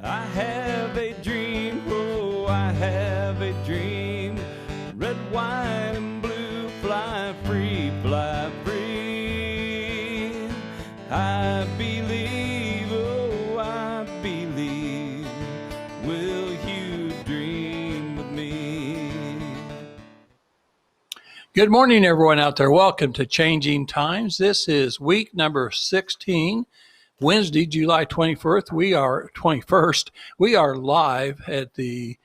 I have a dream, oh, I have a dream. Red, white, and blue, fly free, fly free. I believe, oh, I believe. Will you dream with me? Good morning, everyone out there. Welcome to Changing Times. This is week number 16. Wednesday, July 21st, we are live at the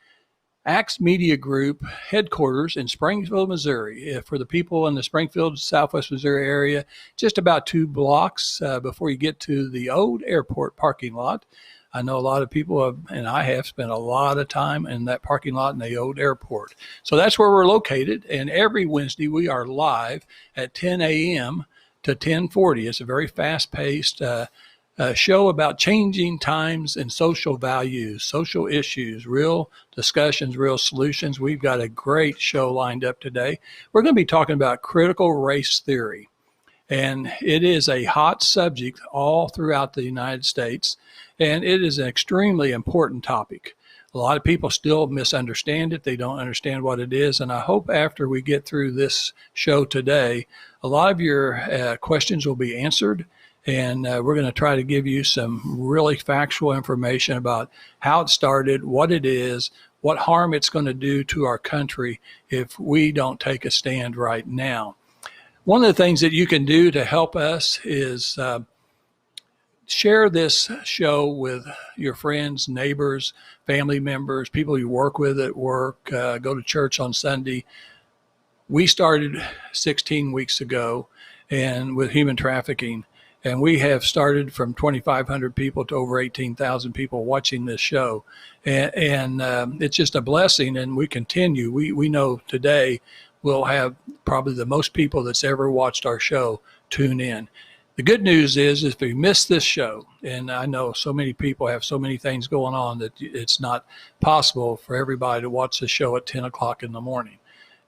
Axe Media Group headquarters in Springfield, Missouri. For the people in the Springfield, Southwest Missouri area, just about 2 blocks before you get to the old airport parking lot. I know a lot of people have, and I have spent a lot of time in that parking lot in the old airport. So that's where we're located. And every Wednesday we are live at 10 a.m. to 10:40. It's a very fast-paced show about changing times and social values, social issues, real discussions, real solutions. We've got a great show lined up today. We're going to be talking about critical race theory. And it is a hot subject all throughout the United States. And it is an extremely important topic. A lot of people still misunderstand it. They don't understand what it is. And I hope after we get through this show today, a lot of your questions will be answered. And we're going to try to give you some really factual information about how it started, what it is, what harm it's going to do to our country if we don't take a stand right now. One of the things that you can do to help us is share this show with your friends, neighbors, family members, people you work with at work, go to church on Sunday. We started 16 weeks ago and with human trafficking. And we have started from 2,500 people to over 18,000 people watching this show. And it's just a blessing, and we continue. We know today we'll have probably the most people that's ever watched our show tune in. The good news is if you miss this show, and I know so many people have so many things going on that it's not possible for everybody to watch the show at 10 o'clock in the morning.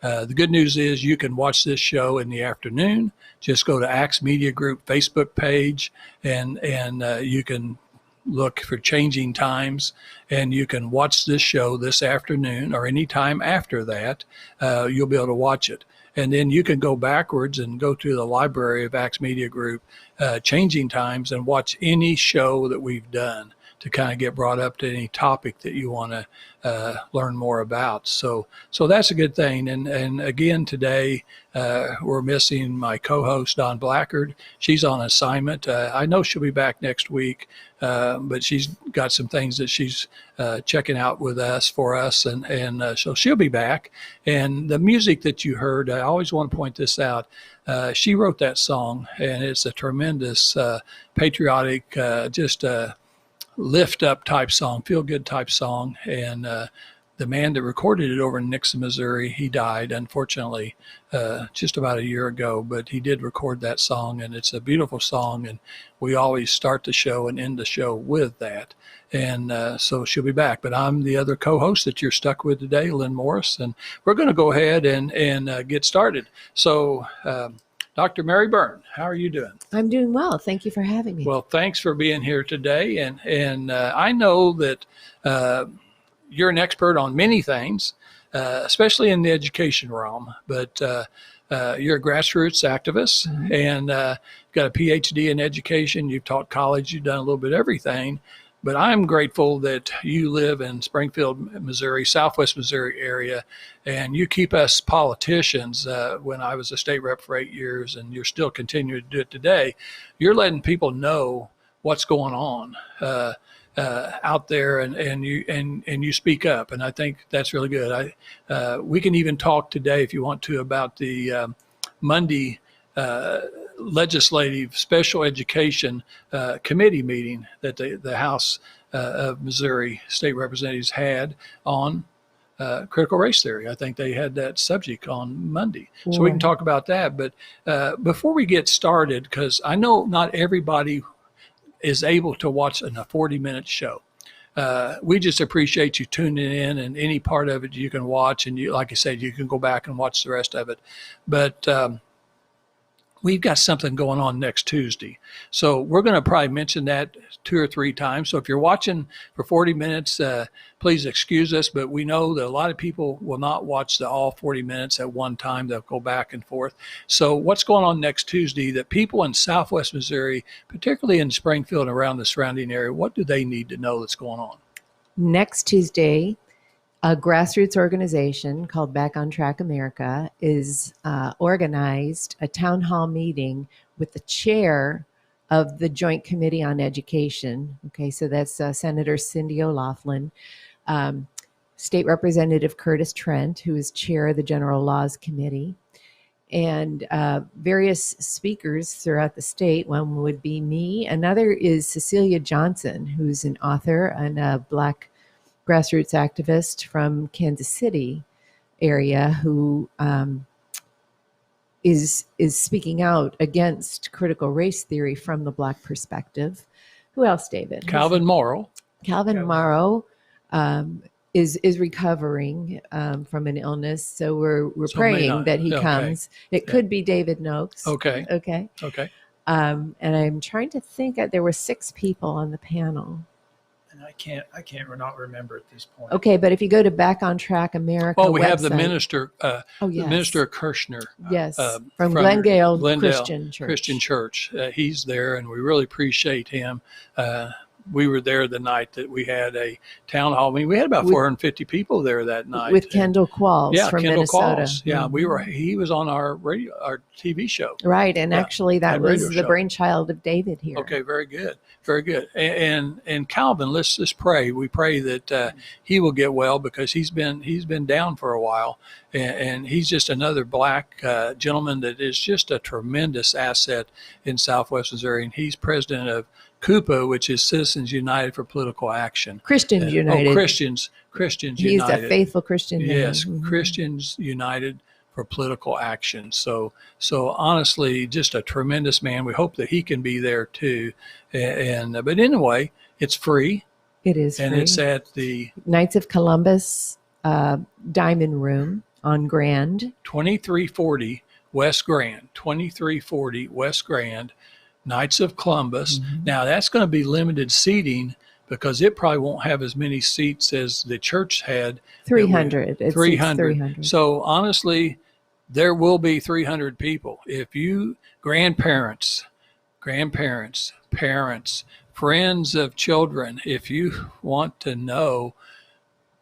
The good news is you can watch this show in the afternoon. Just go to Axe Media Group Facebook page and you can look for Changing Times, and you can watch this show this afternoon or any time after that. You'll be able to watch it. And then you can go backwards and go to the library of Axe Media Group, Changing Times, and watch any show that we've done to kind of get brought up to any topic that you want to learn more about. So that's a good thing. And again, today we're missing my co-host, Dawn Blackard. She's on assignment. I know she'll be back next week, but she's got some things that she's checking out with us for us. And so she'll be back. And the music that you heard, I always want to point this out. She wrote that song, and it's a tremendous patriotic, lift up type song, feel good type song. And the man that recorded it over in Nixon, Missouri, he died, unfortunately, just about a year ago, but he did record that song, and it's a beautiful song. And we always start the show and end the show with that. And so she'll be back, but I'm the other co-host that you're stuck with today, Lynn Morris, and we're going to go ahead and get started. So, Dr. Mary Byrne, how are you doing? I'm doing well. Thank you for having me. Well, thanks for being here today. And I know that you're an expert on many things, especially in the education realm, but you're a grassroots activist, mm-hmm. and got a PhD in education. You've taught college. You've done a little bit of everything. But I'm grateful that you live in Springfield, Missouri, Southwest Missouri area, and you keep us politicians. When I was a state rep for 8 years, and you're still continuing to do it today, you're letting people know what's going on out there, and you speak up, and I think that's really good. We can even talk today, if you want to, about the Monday legislative special education committee meeting that the House of Missouri state representatives had on critical race theory. I think they had that subject on Monday. Yeah. So we can talk about that. But before we get started, because I know not everybody is able to watch a 40-minute show. We just appreciate you tuning in, and any part of it you can watch. And you, like I said, you can go back and watch the rest of it. But we've got something going on next Tuesday. So we're going to probably mention that 2 or 3 times. So if you're watching for 40 minutes, please excuse us, but we know that a lot of people will not watch all 40 minutes at one time. They'll go back and forth. So what's going on next Tuesday that people in Southwest Missouri, particularly in Springfield and around the surrounding area, what do they need to know that's going on? Next Tuesday, a grassroots organization called Back on Track America is organized a town hall meeting with the chair of the Joint Committee on Education. Okay, so that's Senator Cindy O'Laughlin, State Representative Curtis Trent, who is chair of the General Laws Committee, and various speakers throughout the state. One would be me. Another is Cecilia Johnson, who's an author and a Black grassroots activist from Kansas City area who is speaking out against critical race theory from the Black perspective. Who else, David? Calvin Morrow. Calvin Morrow is recovering from an illness, so we're praying that he comes. It could be David Noakes. Okay. And I'm trying to think. There were 6 people on the panel. I can't not remember at this point. Okay, but if you go to Back on Track America we website, have the minister, yes. the minister Kirshner. Yes, from Glendale Christian Church. He's there, and we really appreciate him. We were there the night that we had a town hall meeting. We had about 450 people there that night. With Kendall Qualls from Kendall Minnesota. Qualls. Yeah, he was on our TV show. Right, and actually that was the brainchild of David here. Okay, very good. Very good. And Calvin, let's just pray. We pray that he will get well, because he's been down for a while, and he's just another Black gentleman that is just a tremendous asset in Southwest Missouri. And he's president of CUPA, which is Citizens United for Political Action. Christians United. Christians United. He's a faithful Christian. Yes, Christians United for Political Action. So honestly, just a tremendous man. We hope that he can be there too. But anyway, it's free. It is and free. It's at the Knights of Columbus Diamond Room on Grand. 2340 West Grand. 2340 West Grand. Knights of Columbus. Mm-hmm. Now that's going to be limited seating, because it probably won't have as many seats as the church had. 300. 300. So honestly, there will be 300 people. If you, grandparents, parents, friends of children, if you want to know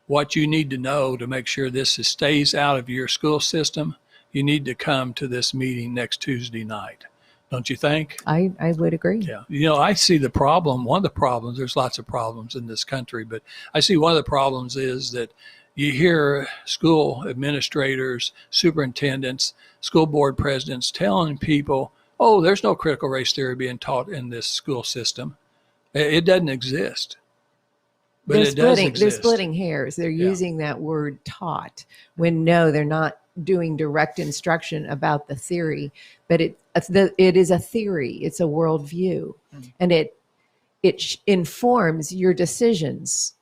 what you need to know to make sure this stays out of your school system, you need to come to this meeting next Tuesday night. Don't you think? I would agree. Yeah. I see the problem. One of the problems, there's lots of problems in this country, but I see one of the problems is that you hear school administrators, superintendents, school board presidents telling people, oh, there's no critical race theory being taught in this school system. It doesn't exist. But it does exist. They're splitting hairs. They're using that word taught when no, they're not doing direct instruction about the theory, but it is a theory. It's a worldview, and it informs your decisions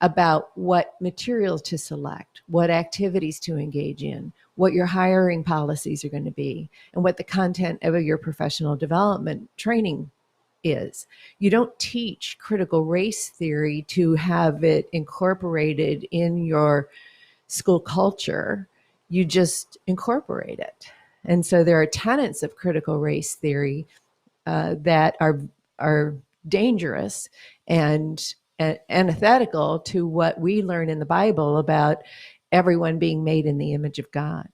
about what materials to select, what activities to engage in, what your hiring policies are going to be, and what the content of your professional development training is. You don't teach critical race theory to have it incorporated in your school culture. You just incorporate it. And so there are tenets of critical race theory that are dangerous and antithetical to what we learn in the Bible about everyone being made in the image of God.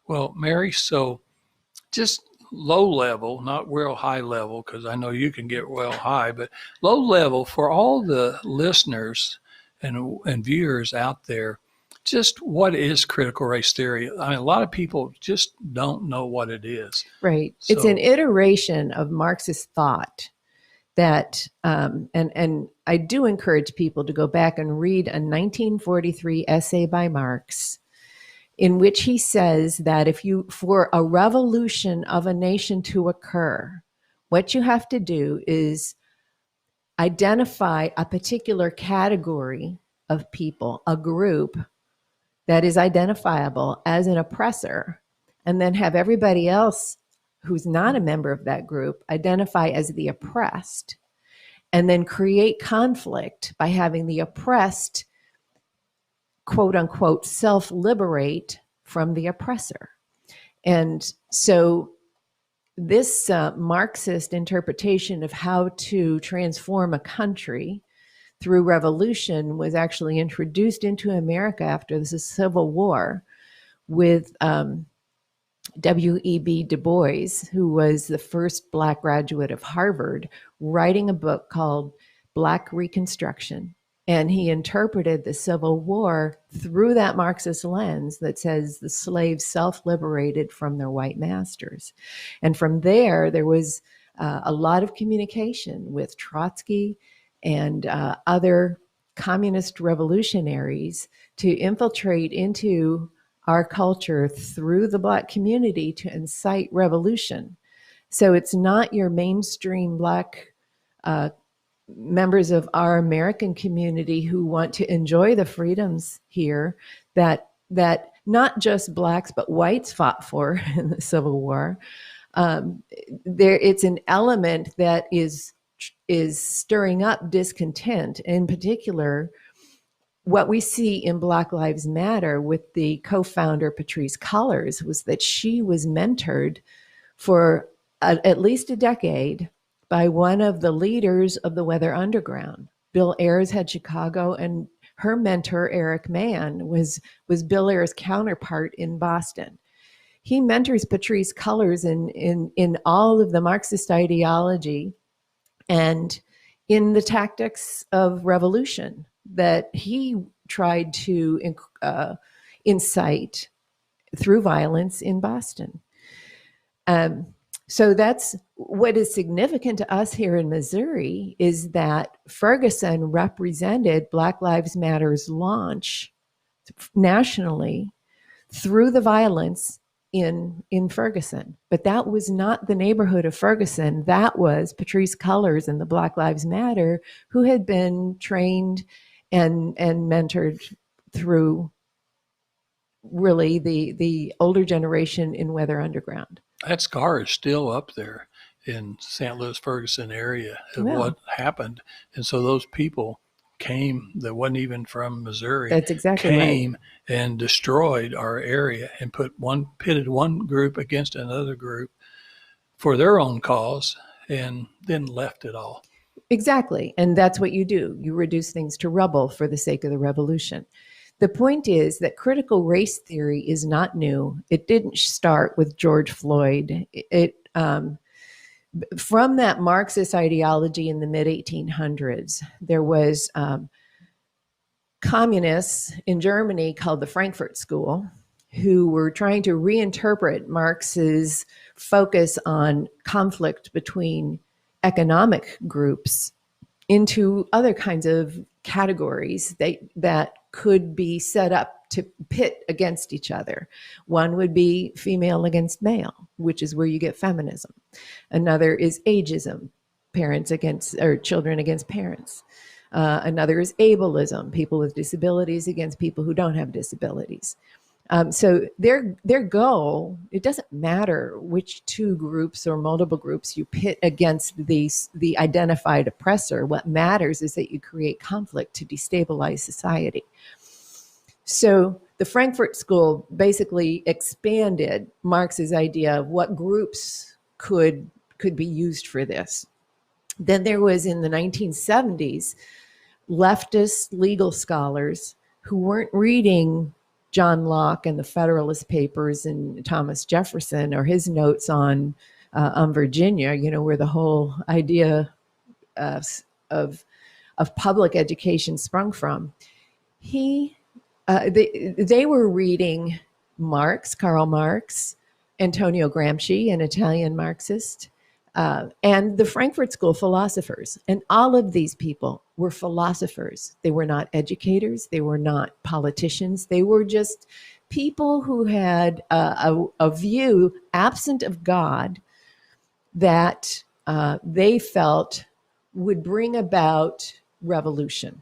Well, Mary, so just low level, not real high level, because I know you can get real high, but low level for all the listeners and viewers out there. Just what is critical race theory? I mean, a lot of people just don't know what it is. Right. So, it's an iteration of Marxist thought that, and I do encourage people to go back and read a 1943 essay by Marx, in which he says that for a revolution of a nation to occur, what you have to do is identify a particular category of people, a group that is identifiable as an oppressor, and then have everybody else who's not a member of that group identify as the oppressed and then create conflict by having the oppressed, quote unquote, self-liberate from the oppressor. And so this Marxist interpretation of how to transform a country through revolution was actually introduced into America after the Civil War with W.E.B. Du Bois, who was the first Black graduate of Harvard, writing a book called Black Reconstruction. And he interpreted the Civil War through that Marxist lens that says the slaves self-liberated from their white masters. And from there was a lot of communication with Trotsky and other communist revolutionaries to infiltrate into our culture through the Black community to incite revolution. So it's not your mainstream Black members of our American community who want to enjoy the freedoms here that not just Blacks but whites fought for in the Civil War. It's an element that is stirring up discontent. In particular, what we see in Black Lives Matter with the co-founder Patrisse Cullors was that she was mentored for at least a decade by one of the leaders of the Weather Underground. Bill Ayers had Chicago, and her mentor, Eric Mann, was Bill Ayers' counterpart in Boston. He mentors Patrisse Cullors in all of the Marxist ideology and in the tactics of revolution that he tried to incite through violence in Boston. So that's what is significant to us here in Missouri, is that Ferguson represented Black Lives Matter's launch nationally through the violence in Ferguson. But that was not the neighborhood of Ferguson. That was Patrisse Cullors and the Black Lives Matter, who had been trained and mentored through really the older generation in Weather Underground. That scar is still up there in St. Louis Ferguson area of what happened. And so those people came that wasn't even from Missouri. That's exactly came right. And destroyed our area and pitted one group against another group for their own cause and then left it all. Exactly. And that's what you do. You reduce things to rubble for the sake of the revolution. The point is that critical race theory is not new. It didn't start with George Floyd. From that Marxist ideology in the mid-1800s, there was communists in Germany called the Frankfurt School who were trying to reinterpret Marx's focus on conflict between economic groups into other kinds of categories that could be set up to pit against each other. One would be female against male, which is where you get feminism. Another is ageism, parents against or children against parents. Another is ableism, people with disabilities against people who don't have disabilities. So their goal, it doesn't matter which two groups or multiple groups you pit against the identified oppressor. What matters is that you create conflict to destabilize society. So the Frankfurt School basically expanded Marx's idea of what groups could be used for this. Then there was, in the 1970s, leftist legal scholars who weren't reading John Locke and the Federalist Papers and Thomas Jefferson or his notes on Virginia, where the whole idea of public education sprung from. They were reading Marx, Karl Marx, Antonio Gramsci, an Italian Marxist, and the Frankfurt School philosophers. And all of these people were philosophers. They were not educators. They were not politicians. They were just people who had a view absent of God that they felt would bring about revolution.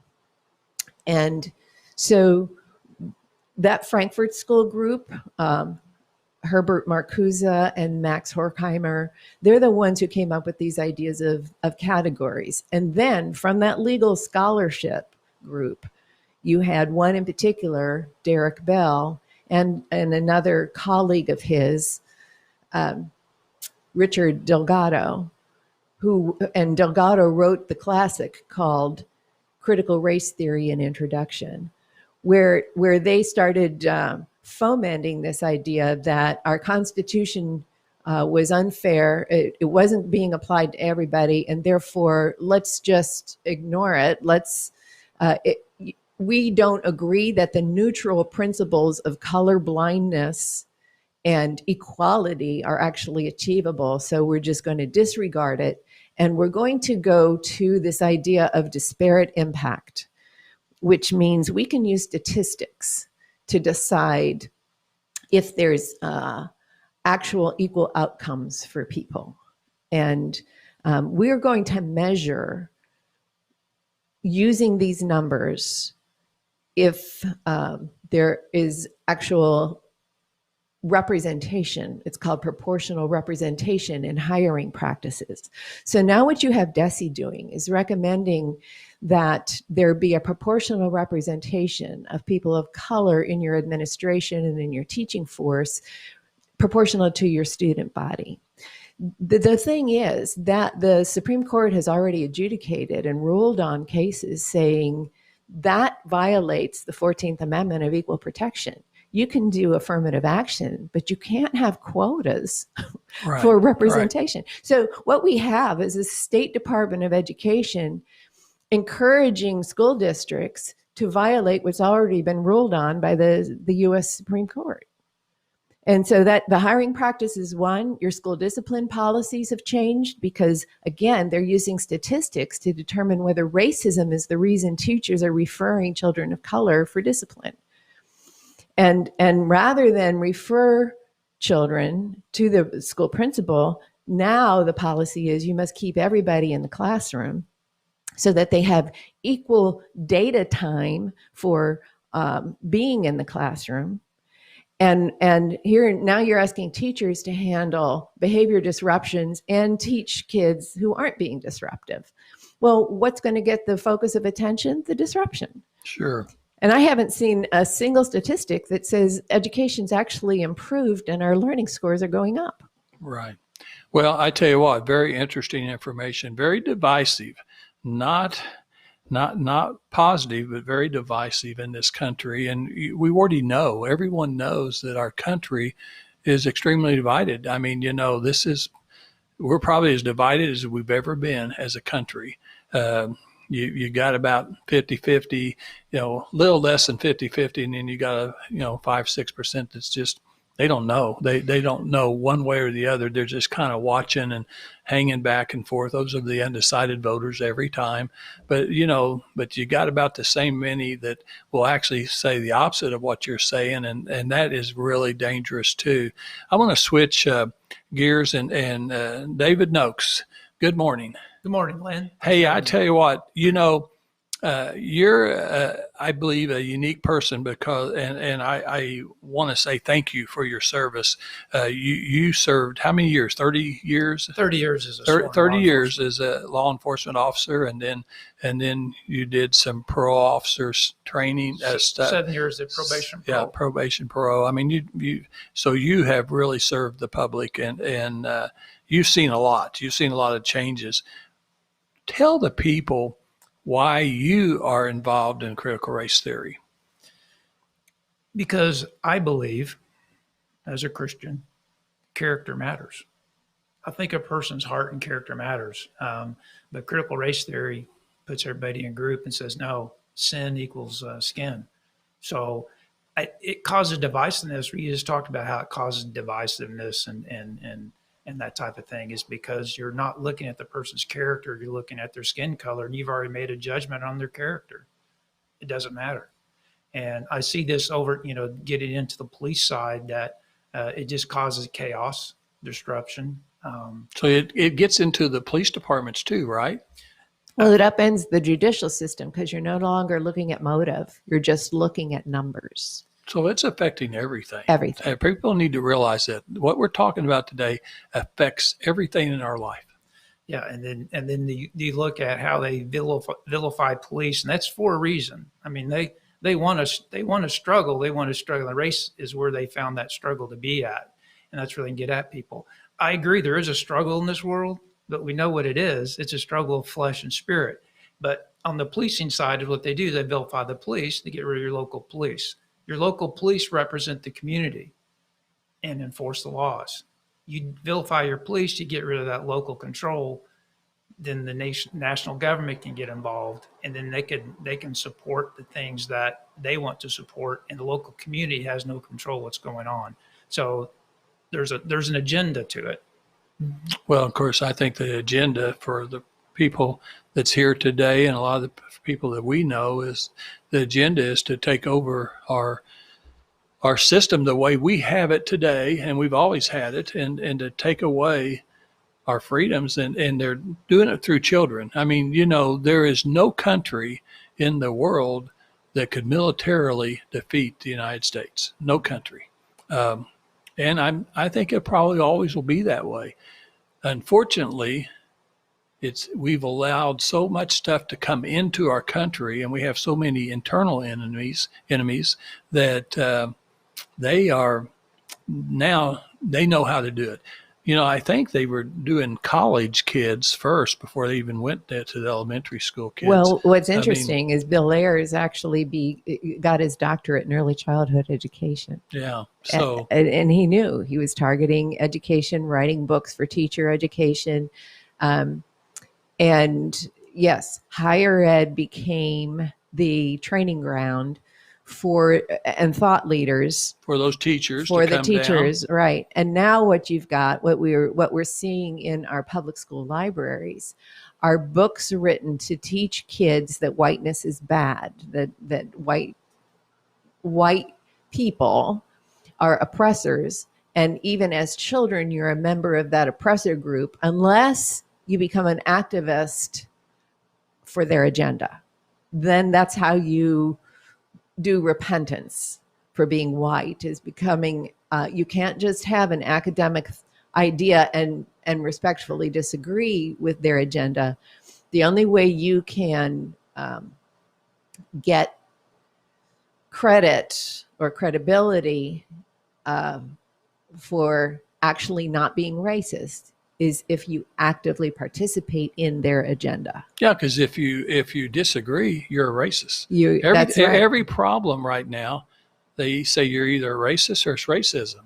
And so that Frankfurt School group Herbert Marcuse and Max Horkheimer. They're the ones who came up with these ideas of categories. And then from that legal scholarship group, you had one in particular, Derek Bell, and another colleague of his, Richard Delgado, and Delgado wrote the classic called Critical Race Theory and Introduction, where they started fomenting this idea that our Constitution was unfair. It wasn't being applied to everybody, and therefore let's just ignore it. We don't agree that the neutral principles of color blindness and equality are actually achievable, so we're just going to disregard it, and we're going to go to this idea of disparate impact, which means we can use statistics to decide if there's actual equal outcomes for people. And we're going to measure using these numbers if there is actual representation. It's called proportional representation in hiring practices. So now what you have DESE doing is recommending that there be a proportional representation of people of color in your administration and in your teaching force, proportional to your student body. The thing is that the Supreme Court has already adjudicated and ruled on cases saying that violates the 14th Amendment of equal protection. You can do affirmative action, but you can't have quotas for representation. Right. So what we have is the State Department of Education encouraging school districts to violate what's already been ruled on by the U.S. Supreme Court. And so that the hiring practice is one. Your school discipline policies have changed because, again, they're using statistics to determine whether racism is the reason teachers are referring children of color for discipline. And rather than refer children to the school principal, now the policy is you must keep everybody in the classroom so that they have equal data time for being in the classroom. And here now you're asking teachers to handle behavior disruptions and teach kids who aren't being disruptive. Well, what's going to get the focus of attention? The disruption. Sure. And I haven't seen a single statistic that says education's actually improved and our learning scores are going up. Right. Well, I tell you what, very interesting information, very divisive, not positive, but very divisive in this country. And we already know, everyone knows that our country is extremely divided. I mean, we're probably as divided as we've ever been as a country. You got about 50-50, a little less than 50-50, and then you got 5-6% that's just, they don't know. They don't know one way or the other. They're just kind of watching and hanging back and forth. Those are the undecided voters every time. But you got about the same many that will actually say the opposite of what you're saying, and that is really dangerous too. I want to switch gears and David Noakes. Good morning. Good morning, Lynn. Hey, I tell you what, you're, I believe, a unique person because, and I want to say thank you for your service. You served how many years? 30 years? 30 years as a 30 years as a law enforcement officer, and then you did some parole officers training. 7 years at probation. Yeah, probation parole. I mean, so you have really served the public, and you've seen a lot. You've seen a lot of changes. Tell the people why you are involved in critical race theory. Because I believe, as a Christian, character matters. I think a person's heart and character matters. But critical race theory puts everybody in a group and says, no, sin equals skin. So it causes divisiveness. We just talked about how it causes divisiveness and that type of thing, is because you're not looking at the person's character, you're looking at their skin color, and you've already made a judgment on their character. It doesn't matter. And I see this over, getting into the police side, that it just causes chaos, disruption. So it gets into the police departments too, right? Well, it upends the judicial system because you're no longer looking at motive. You're just looking at numbers. So it's affecting everything. Everything. People need to realize that what we're talking about today affects everything in our life. Yeah, and then you look at how they vilify police, and that's for a reason. I mean, they want to struggle. They want to struggle. The race is where they found that struggle to be at, and that's where they can get at people. I agree. There is a struggle in this world, but we know what it is. It's a struggle of flesh and spirit. But on the policing side of what they do, they vilify the police to get rid of your local police. Your local police represent the community and enforce the laws. You vilify your police, you get rid of that local control, then the national government can get involved, and then they can support the things that they want to support, and the local community has no control what's going on. So there's an agenda to it. Well, of course, I think the agenda for the people that's here today and a lot of the people that we know is the agenda is to take over our system the way we have it today, and we've always had it, and to take away our freedoms, and they're doing it through children. I mean, there is no country in the world that could militarily defeat the United States. No country. And I think it probably always will be that way. Unfortunately, we've allowed so much stuff to come into our country, and we have so many internal enemies that they know how to do it. I think they were doing college kids first before they even went to the elementary school kids. Well, what's interesting is Bill Ayers actually got his doctorate in early childhood education. Yeah. So and he knew he was targeting education, writing books for teacher education. And yes, higher ed became the training ground and thought leaders for those teachers, for the teachers, right? And now what you've got, what we're seeing in our public school libraries, are books written to teach kids that whiteness is bad, that white people are oppressors, and even as children, you're a member of that oppressor group unless you become an activist for their agenda. Then that's how you do repentance for being white, is becoming, you can't just have an academic idea and respectfully disagree with their agenda. The only way you can get credit or credibility for actually not being racist is if you actively participate in their agenda. Yeah, because if you disagree, you're a racist. That's right. Every problem right now, they say you're either a racist or it's racism.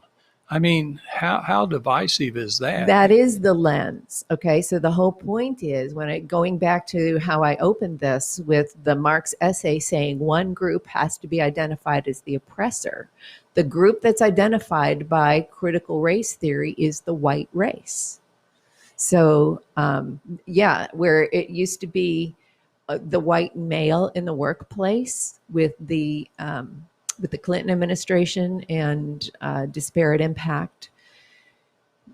I mean, how divisive is that? That is the lens. Okay, so the whole point is, going back to how I opened this with the Marx essay saying one group has to be identified as the oppressor. The group that's identified by critical race theory is the white race. So, where it used to be the white male in the workplace with the Clinton administration and disparate impact,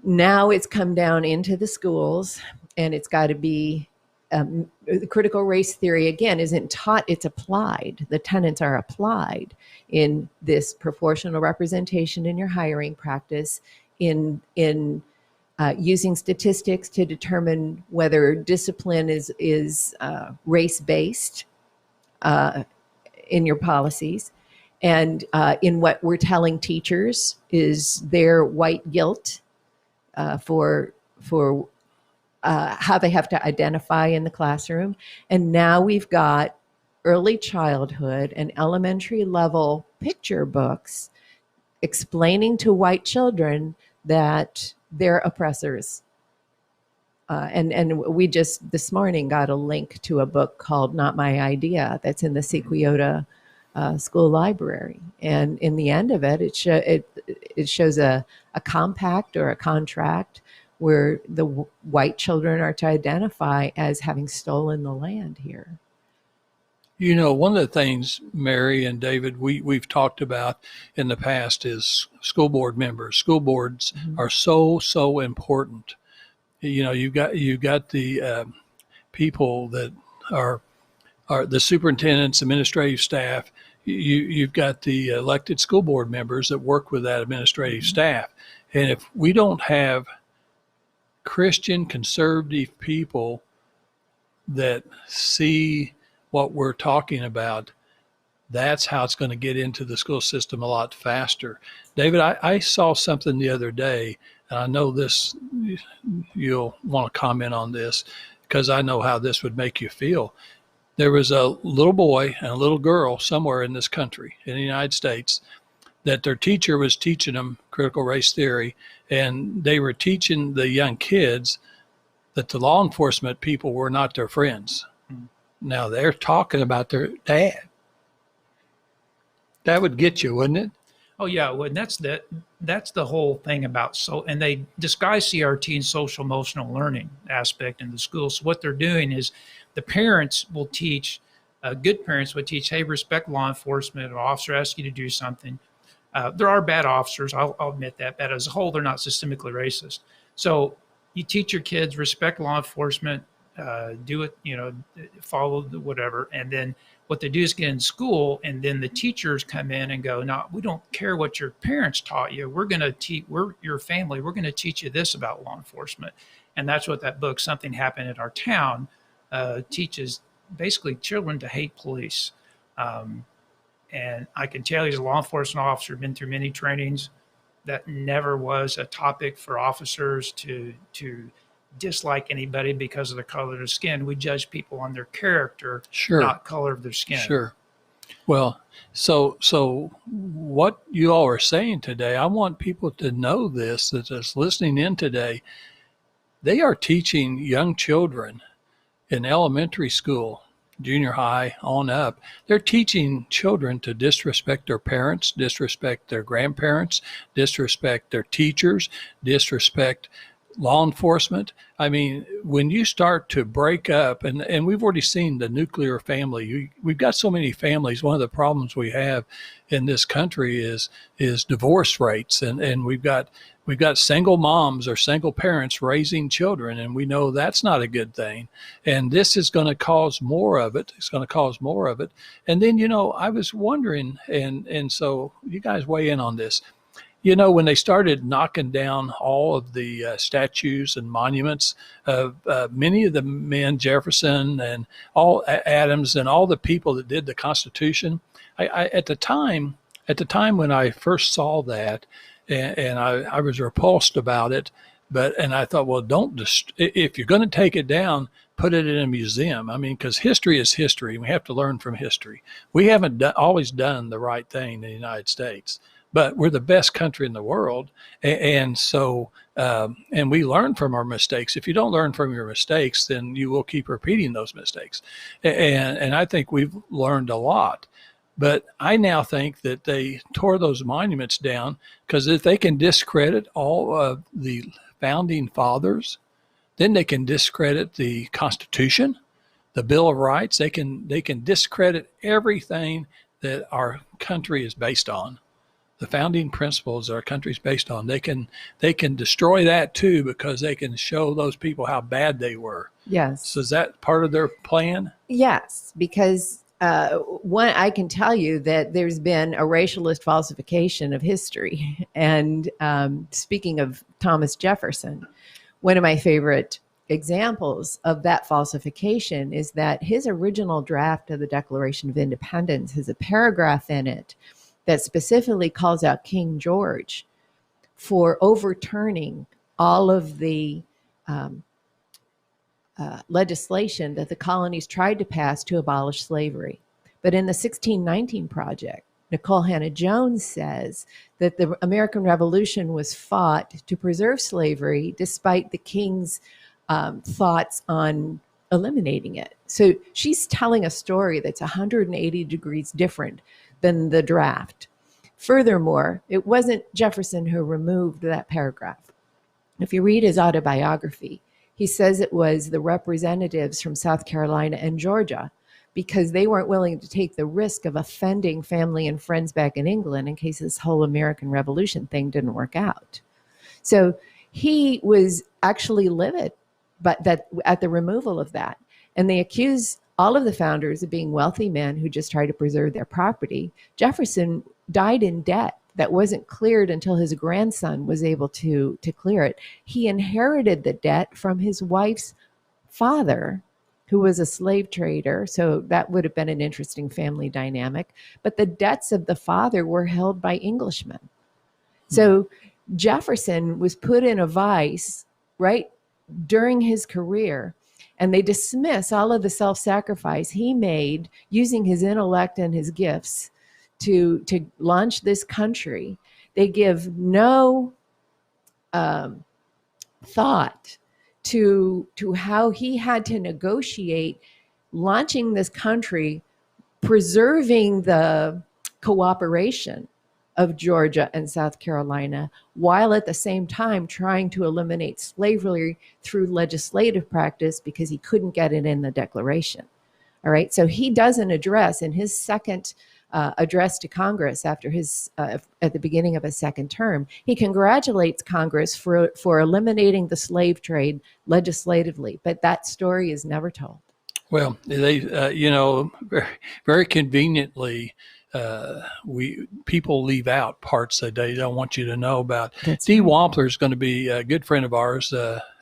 now it's come down into the schools, and it's got to be critical race theory again isn't taught, it's applied. The tenets are applied in this proportional representation in your hiring practice, in using statistics to determine whether discipline is race-based in your policies, and in what we're telling teachers is their white guilt for how they have to identify in the classroom. And now we've got early childhood and elementary level picture books explaining to white children that they're oppressors. And we just this morning got a link to a book called Not My Idea that's in the Sequiota school library. And in the end of it, it shows a compact or a contract where the white children are to identify as having stolen the land here. One of the things, Mary and David, we've talked about in the past is school board members. School boards are so important. You've got the people that are the superintendents, administrative staff. you've got the elected school board members that work with that administrative staff. And if we don't have Christian conservative people that see what we're talking about, that's how it's going to get into the school system a lot faster. David, I saw something the other day, and I know this, you'll want to comment on this because I know how this would make you feel. There was a little boy and a little girl somewhere in this country, in the United States, that their teacher was teaching them critical race theory, and they were teaching the young kids that the law enforcement people were not their friends. Now they're talking about their dad. That would get you, wouldn't it? Oh yeah, well, and that's the whole thing about and they disguise CRT and social emotional learning aspect in the schools. So what they're doing is the parents will teach, good parents would teach, hey, respect law enforcement. An officer asks you to do something. There are bad officers, I'll admit that, but as a whole, they're not systemically racist. So you teach your kids respect law enforcement, do it, follow the whatever, and then what they do is get in school, and then the teachers come in and go, no, we don't care what your parents taught you. We're going to teach, we're your family. We're going to teach you this about law enforcement. And that's what that book, Something Happened in Our Town, teaches basically children to hate police. And I can tell you as a law enforcement officer, been through many trainings, that never was a topic for officers to dislike anybody because of the color of their skin. We judge people on their character, Sure. not color of their skin. Sure. Well, so what you all are saying today, I want people to know this, that is listening in today. They are teaching young children in elementary school, junior high on up. They're teaching children to disrespect their parents, disrespect their grandparents, disrespect their teachers, disrespect law enforcement. I mean, when you start to break up, and we've already seen the nuclear family, we've got so many families. One of the problems we have in this country is divorce rates, and we've got single moms or single parents raising children, and we know that's not a good thing. And this is going to cause more of it. It's going to cause more of it. And then, I was wondering, and so you guys weigh in on this. When they started knocking down all of the statues and monuments of many of the men, Jefferson and all Adams and all the people that did the Constitution, I at the time when I first saw that, and I was repulsed about it, and I thought, well, if you're going to take it down, put it in a museum. I mean, because history is history. We have to learn from history. We haven't always done the right thing in the United States. But we're the best country in the world. And so, and we learn from our mistakes. If you don't learn from your mistakes, then you will keep repeating those mistakes. And I think we've learned a lot. But I now think that they tore those monuments down because if they can discredit all of the founding fathers, then they can discredit the Constitution, the Bill of Rights. They can discredit everything that our country is based on. The founding principles our country's based on. They can destroy that too because they can show those people how bad they were. Yes. So is that part of their plan? Yes, because I can tell you that there's been a racialist falsification of history. And speaking of Thomas Jefferson, one of my favorite examples of that falsification is that his original draft of the Declaration of Independence has a paragraph in it that specifically calls out King George for overturning all of the legislation that the colonies tried to pass to abolish slavery. But in the 1619 Project, Nicole Hannah-Jones says that the American Revolution was fought to preserve slavery despite the king's thoughts on eliminating it. So she's telling a story that's 180 degrees different than the draft. Furthermore, it wasn't Jefferson who removed that paragraph. If you read his autobiography, he says it was the representatives from South Carolina and Georgia because they weren't willing to take the risk of offending family and friends back in England in case this whole American Revolution thing didn't work out. So he was actually livid, but that at the removal of that. And they accuse all of the founders being wealthy men who just tried to preserve their property. Jefferson died in debt that wasn't cleared until his grandson was able to clear it. He inherited the debt from his wife's father, who was a slave trader. So that would have been an interesting family dynamic. But the debts of the father were held by Englishmen. So Jefferson was put in a vice right during his career, and they dismiss all of the self-sacrifice he made using his intellect and his gifts to launch this country. They give no thought to how he had to negotiate launching this country, preserving the cooperation of Georgia and South Carolina, while at the same time trying to eliminate slavery through legislative practice because he couldn't get it in the Declaration. All right, so he doesn't address in his second address to Congress after his at the beginning of his second term, he congratulates Congress for eliminating the slave trade legislatively, but that story is never told. Well, they, very, very conveniently, people leave out parts that they don't want you to know about. That's Dee right. Wampler is going to be a good friend of ours,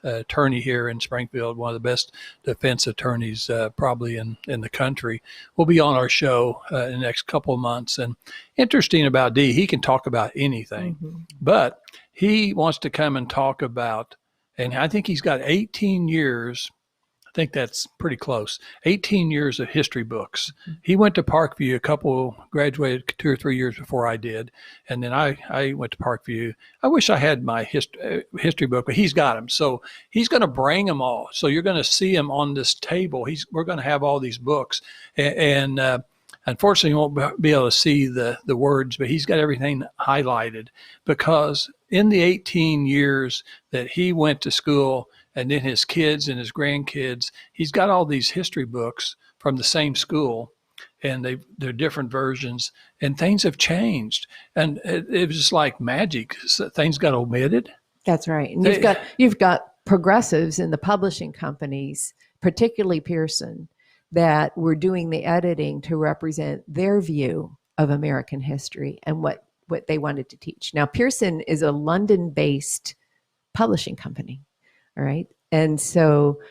attorney here in Springfield, one of the best defense attorneys probably in the country. Will be on our show in the next couple of months. And interesting about Dee, he can talk about anything, but he wants to come and talk about, and I think he's got 18 years. I think that's pretty close. 18 years of history books. He went to Parkview, graduated 2 or 3 years before I did. And then I went to Parkview. I wish I had my history book, but he's got them. So he's going to bring them all. So you're going to see him on this table. We're going to have all these books. And unfortunately, you won't be able to see the words, but he's got everything highlighted because in the 18 years that he went to school, and then his kids and his grandkids, he's got all these history books from the same school, and they're different versions, and things have changed. And it was just like magic. Things got omitted. That's right. And you've got progressives in the publishing companies, particularly Pearson, that were doing the editing to represent their view of American history and what they wanted to teach. Now, Pearson is a London-based publishing company. All right. And so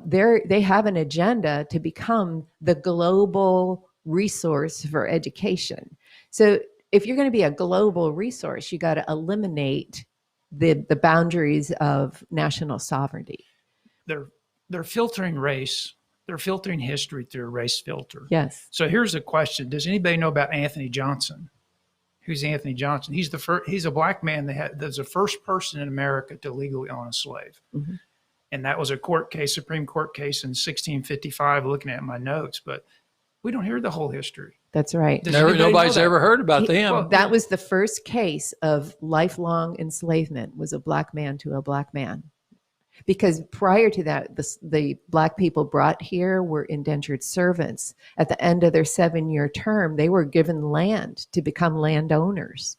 they have an agenda to become the global resource for education. So if you're going to be a global resource, you got to eliminate the boundaries of national sovereignty. They're filtering race. They're filtering history through a race filter. Yes. So here's a question. Does anybody know about Anthony Johnson? Who's Anthony Johnson? He's he's a black man that's the first person in America to legally own a slave. Mm-hmm. And that was a Supreme Court case in 1655, looking at my notes, but we don't hear the whole history. That's right. Nobody's ever heard about them. Well, That was the first case of lifelong enslavement, was a black man to a black man. Because prior to that, the black people brought here were indentured servants. At the end of their 7-year term, they were given land to become landowners.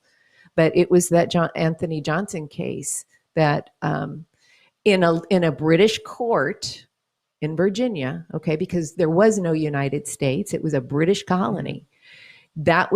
But it was that Anthony Johnson case that in a British court in Virginia, okay, because there was no United States, it was a British colony. That's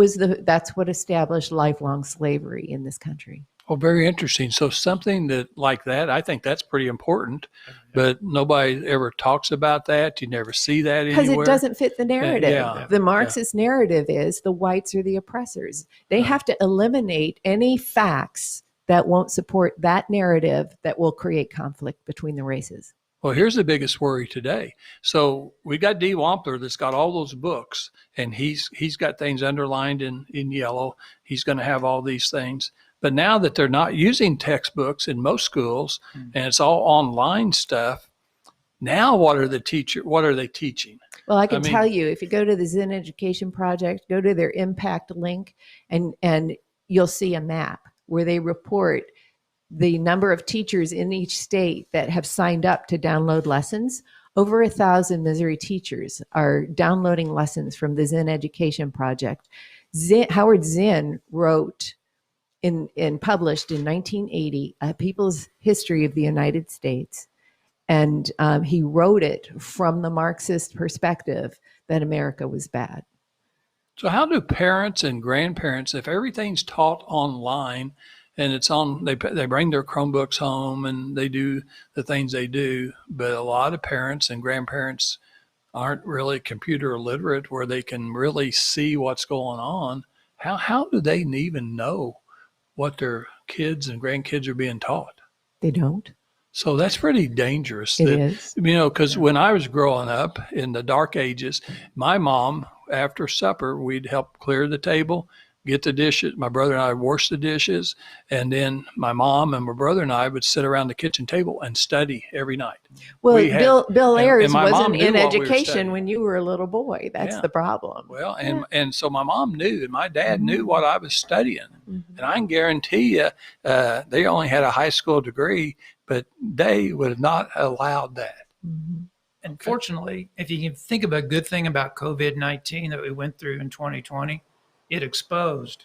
what established lifelong slavery in this country. Oh, very interesting. So something like that, I think that's pretty important, but nobody ever talks about that. You never see that anywhere. Because it doesn't fit the narrative. Yeah. The Marxist narrative is the whites are the oppressors. They have to eliminate any facts that won't support that narrative that will create conflict between the races. Well, here's the biggest worry today. So we got Dee Wampler that's got all those books, and he's got things underlined in yellow. He's going to have all these things. But now that they're not using textbooks in most schools and it's all online stuff, now what are they teaching? Well, I can tell you, if you go to the Zen Education Project, go to their impact link, and you'll see a map where they report the number of teachers in each state that have signed up to download lessons. Over 1,000 Missouri teachers are downloading lessons from the Zen Education Project. Howard Zinn wrote and published in 1980 A People's History of the United States. And he wrote it from the Marxist perspective that America was bad. So how do parents and grandparents, if everything's taught online and it's on, they bring their Chromebooks home and they do the things they do, but a lot of parents and grandparents aren't really computer literate where they can really see what's going on. How do they even know what their kids and grandkids are being taught? They don't. So that's pretty dangerous. It is. You know, because when I was growing up in the dark ages, my mom, after supper, we'd help clear the table, get the dishes. My brother and I would wash the dishes. And then my mom and my brother and I would sit around the kitchen table and study every night. Well, We had- Bill Ayers and my mom wasn't knew in what we were education studying. when you were a little boy. That's Yeah. the problem. Well, and so my mom knew, and my dad knew what I was studying. And I can guarantee you, they only had a high school degree, but they would have not allowed that. And fortunately, if you can think of a good thing about COVID-19 that we went through in 2020, it exposed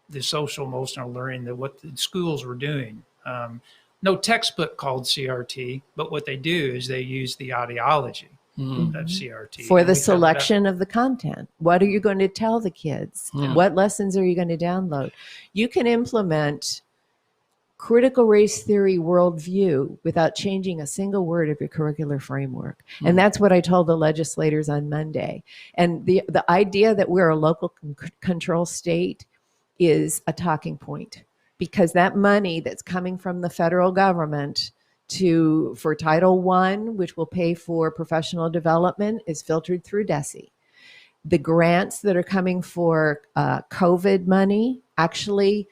the social emotional learning that what the schools were doing. No textbook called CRT, but what they do is they use the ideology of CRT. For And the we talked about- selection of the content. What are you going to tell the kids? Yeah. What lessons are you going to download? You can implement critical race theory worldview without changing a single word of your curricular framework. And that's what I told the legislators on Monday. And the idea that we're a local control state is a talking point, because that money that's coming from the federal government for Title I, which will pay for professional development, is filtered through DESE. The grants that are coming for COVID money actually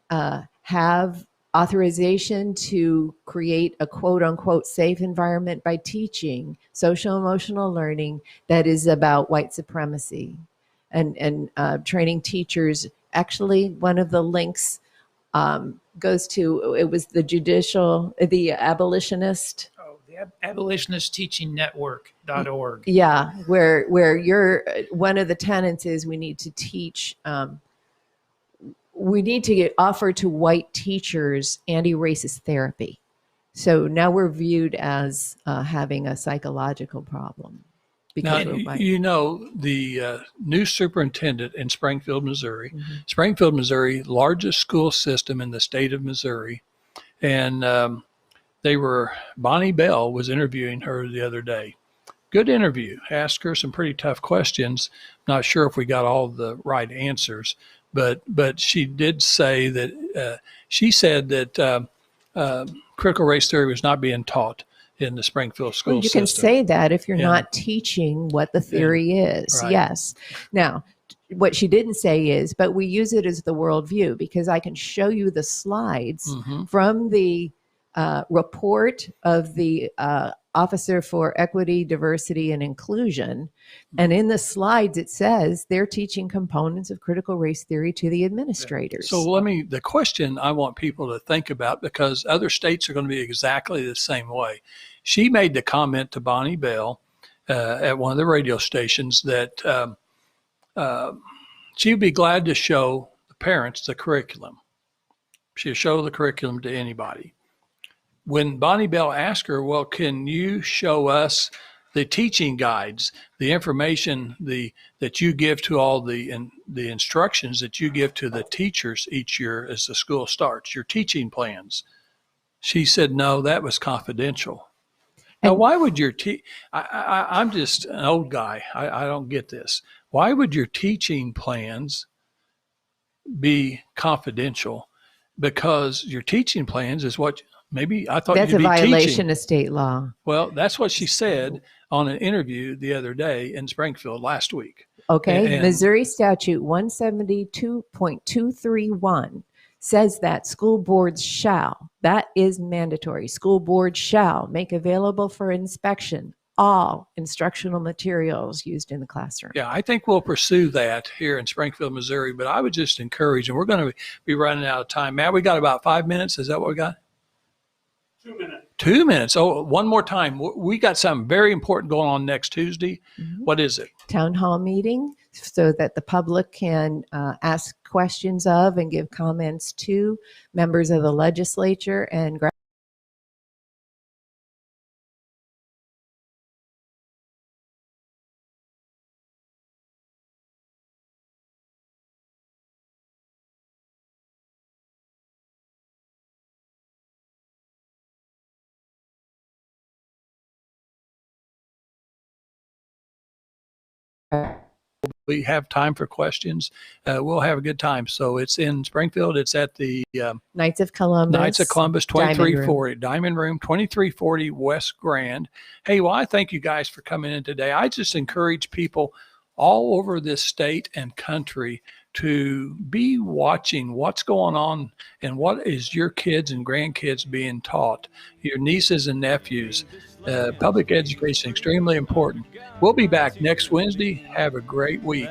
have authorization to create a quote unquote safe environment by teaching social emotional learning that is about white supremacy and training teachers. Actually, one of the links goes to, it was the abolitionist. Oh, the Abolitionist Teaching Network.org. Yeah, where you're, one of the tenets is we need to teach, we need to get offered to white teachers anti-racist therapy. So now we're viewed as having a psychological problem. Now, Because we're white. you know, the new superintendent in Springfield, Missouri, Springfield, Missouri, largest school system in the state of Missouri. And Bonnie Bell was interviewing her the other day. Good interview. Asked her some pretty tough questions. Not sure if we got all the right answers, but she did say that, she said that critical race theory was not being taught in the Springfield school You system. can say that if you're Yeah. not teaching what the theory is. Right. Yes. Now, what she didn't say is, but we use it as the worldview, because I can show you the slides from the report of the Officer for Equity, Diversity, and Inclusion. And in the slides, it says they're teaching components of critical race theory to the administrators. So the question I want people to think about, because other states are going to be exactly the same way. She made the comment to Bonnie Bell at one of the radio stations that she'd be glad to show the parents the curriculum. She'll show the curriculum to anybody. When Bonnie Bell asked her, well, can you show us the teaching guides, the information that you give to all the instructions that you give to the teachers each year as the school starts, your teaching plans? She said, no, that was confidential. Now, why would your I'm just an old guy. I don't get this. Why would your teaching plans be confidential? Because your teaching plans is what maybe I thought that's you'd a be violation teaching. of state law. Well, that's what she said on an interview the other day in Springfield last week. Okay. And- Missouri statute 172.231 says that school boards shall, that is mandatory, school boards shall make available for inspection all instructional materials used in the classroom. Yeah, I think we'll pursue that here in Springfield, Missouri, but I would just encourage, and we're going to be running out of time. Matt, we got about 5 minutes. Is that what we got? 2 minutes. 2 minutes. Oh, one more time. We got something very important going on next Tuesday. What is it? Town hall meeting so that the public can ask questions of and give comments to members of the legislature and we have time for questions. We'll have a good time. So it's in Springfield. It's at the Knights of Columbus. Knights of Columbus, Diamond 2340, Diamond Room, 2340 West Grand. Hey, well, I thank you guys for coming in today. I just encourage people all over this state and country to be watching what's going on and what is your kids and grandkids being taught, your nieces and nephews. Public education, extremely important. We'll be back next Wednesday. Have a great week.